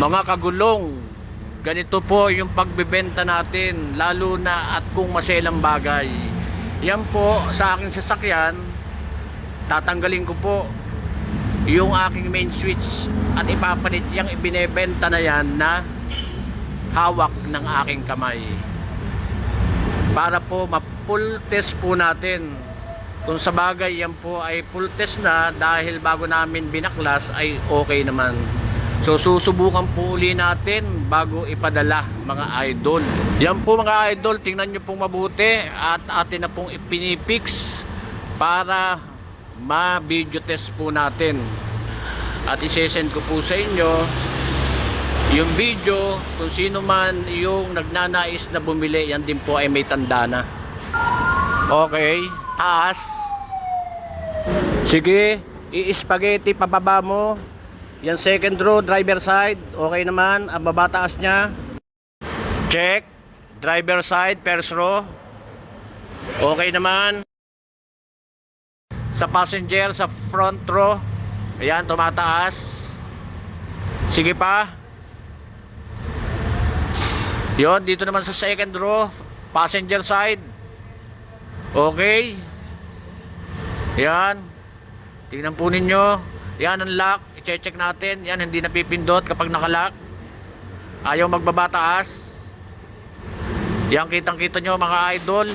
Mga kagulong, ganito po yung pagbebenta natin, lalo na at kung maselang bagay. Yan po sa aking sasakyan, tatanggalin ko po yung aking main switch at ipapalit yung ibinebenta na yan na hawak ng aking kamay, para po ma-full test po natin kung sa bagay yan po ay full test na, dahil bago namin binaklas ay okay naman. So susubukan po uli natin bago ipadala, mga idol. Yan po mga idol, tingnan nyo pong mabuti at atin na pong ipinipix para ma-video test po natin. At isesend ko po sa inyo yung video kung sino man yung nagnanais na bumili. Yan din po ay may tanda na. Okay, taas. Sige, i-spaghetti pababa mo. Yan second row, driver side, okay naman. Ang baba taas nya, check. Driver side, first row, okay naman. Sa passenger, sa front row, ayan, tumataas. Sige pa. Yon, dito naman sa second row, passenger side, okay. Yan, tingnan po ninyo. Yan ang lock, i-check natin. Yan, hindi napipindot kapag nakalock. Ayaw magbaba taas. Yan, kitang kita nyo mga idol.